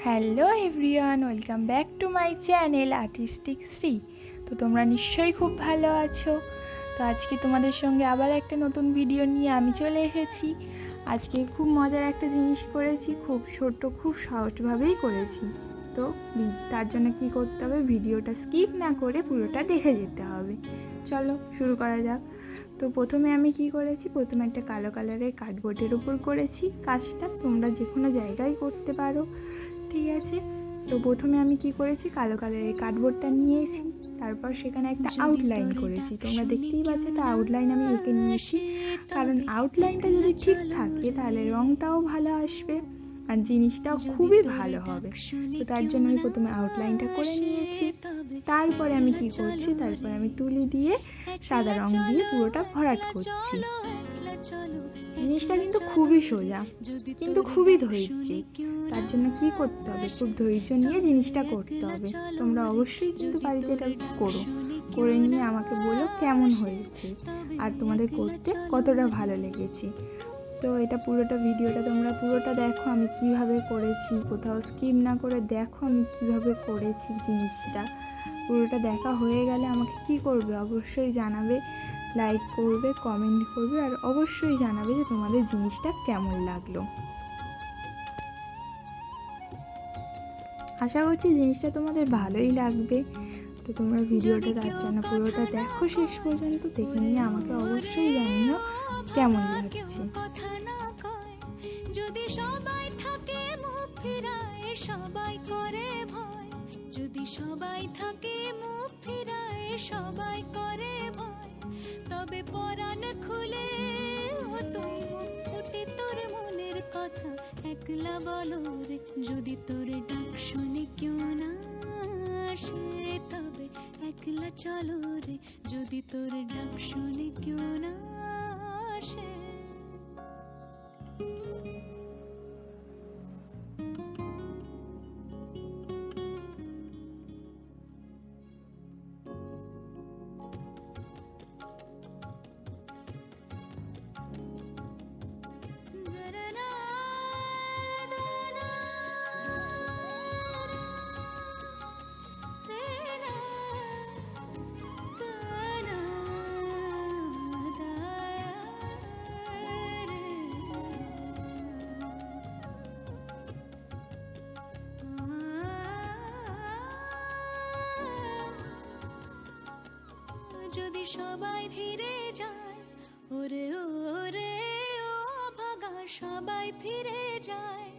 Hello everyone, welcome back to my channel artistic Shri. তো তোমরা নিশ্চয়ই খুব ভালো আছো। তো আজকে তোমাদের সঙ্গে আবার একটা নতুন ভিডিও নিয়ে আমি চলে এসেছি। আজকে খুব মজার একটা জিনিস করেছি, খুব ছোট্ট খুব সহজভাবেই করেছি। তো তার জন্য কি করতে হবে, ভিডিওটা স্কিপ না করে পুরোটা দেখে যেতে হবে। চলো শুরু করা যাক। তো প্রথমে আমি কি করেছি, প্রথমে একটা কালো কালারের কার্ডবোর্ডের উপর করেছি কাজটা। তোমরা যে কোনো জায়গায় করতে পারো, ঠিক আছে। তো প্রথমে আমি কি করেছি, কালো কালারের কার্ডবোর্ডটা নিয়েছি, তারপর সেখানে একটা আউটলাইন করেছি। তোমরা দেখতেই পাচ্ছ একটা আউটলাইন আমি এঁকে নিয়েছি, কারণ আউটলাইনটা যদি ঠিক থাকে তাহলে রঙটাও ভালো আসবে আর জিনিসটাও খুবই ভালো হবে। তো তার জন্য আমি প্রথমে আউটলাইনটা করে নিয়েছি। তারপরে আমি কি করছি, তারপরে আমি তুলি দিয়ে সাদা রং দিয়ে পুরোটা ভরাট করছি। জিনিসটা কিন্তু খুবই সোজা, কিন্তু খুবই ধৈর্য। তার জন্য কি করতে হবে, খুব ধৈর্য নিয়ে জিনিসটা করতে হবে। তোমরা অবশ্যই কিন্তু বাড়িতে এটা করে নিয়ে আমাকে বলো কেমন হয়েছে আর তোমাদের করতে কতটা ভালো লেগেছে। তো এটা পুরোটা ভিডিওটা তোমরা পুরোটা দেখো আমি কিভাবে করেছি, কোথাও স্কিপ না করে দেখো আমি কিভাবে করেছি। জিনিসটা পুরোটা দেখা হয়ে গেলে আমাকে কি করবে, অবশ্যই জানাবে, লাইক করবে, কমেন্ট করবে, আর অবশ্যই জানাবে যে তোমাদের জিনিসটা কেমন লাগলো। আশা করছি জিনিসটা তোমাদের ভালোই লাগবে। তো তোমরা ভিডিওটা তার জন্য পুরোটা দেখো শেষ পর্যন্ত, দেখে নিয়ে আমাকে অবশ্যই জানিও কেমন লাগছে। যদি সবাই থাকে মুখ ফিরায় সবাই করে ভয়, যদি সবাই থাকে মুখ ফিরায় সবাই করে ভয়, তবে পরাণ খুলে ও তুই মুখ ফুটে তোর মনের কথা একলা বলো রে। যদি তোর ডাক শুনে কেউ না আসে তবে একলা চলো রে। যদি তোর ডাক শুনে কেউ না আসে। যদি সবাই ফিরে যায় ওরে ওরে ও ভাগা সবাই ফিরে যায়,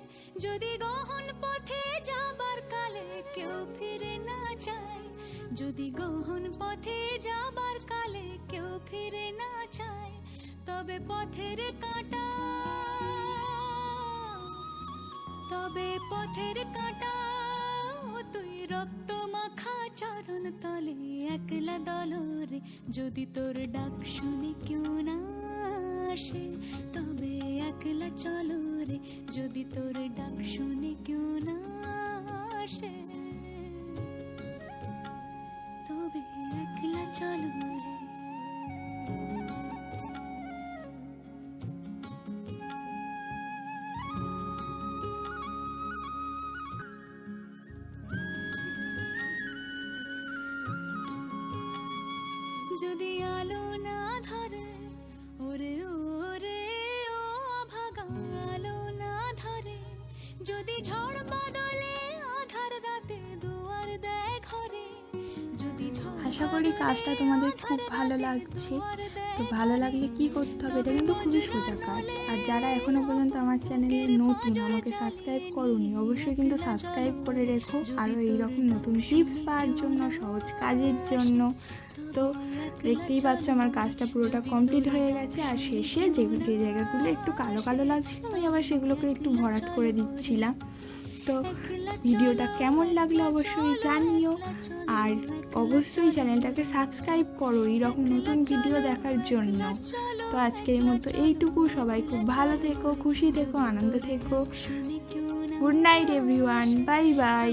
যদি গহন পথে যাবার কালে কেউ ফিরে না যায়, যদি গহন পথে যাবার কালে কেউ ফিরে না যায়, তবে পথের কাঁটা, তবে পথের কাঁটা তুই রক্ত মাখা চরণ তলে একলা দলরে। যদি তোর ডাক শুনে কেউ না আসে তবে একলা চলো রে। যদি তোর ডাক শুনে কেউ না আসে তবে একলা চলো রে। যদি আলো না ধরে ওরে ওরে ও ভাগা আলো না ধরে, যদি ঝড় বাদলে আধার রাতে দুয়ার দেয় ঘরে, যদি আশা করি কাজটা তোমাদের খুব ভালো লাগছে। তো ভালো লাগলে কি করতে হবে, এটা কিন্তু খুবই সোজা কাজ। আর যারা এখনো পর্যন্ত আমার চ্যানেলে নতুন, আমাকে সাবস্ক্রাইব করোনি, অবশ্যই কিন্তু সাবস্ক্রাইব করে রেখো আরও এইরকম নতুন টিপস পাওয়ার জন্য, সহজ কাজের জন্য। তো দেখতেই পাচ্ছ আমার কাজটা পুরোটা কমপ্লিট হয়ে গেছে। আর শেষে যে জায়গাগুলো একটু কালো কালো লাগছিল আমি আবার সেগুলোকে একটু ভরাট করে দিচ্ছিলাম। তো ভিডিওটা কেমন লাগলো অবশ্যই জানিও, আর অবশ্যই চ্যানেলটাকে সাবস্ক্রাইব করো এইরকম নতুন ভিডিও দেখার জন্য। তো আজকের মতো এইটুকু, সবাই খুব ভালো থেকো, খুশি থেকো, আনন্দ থেকো। Good night everyone, bye bye.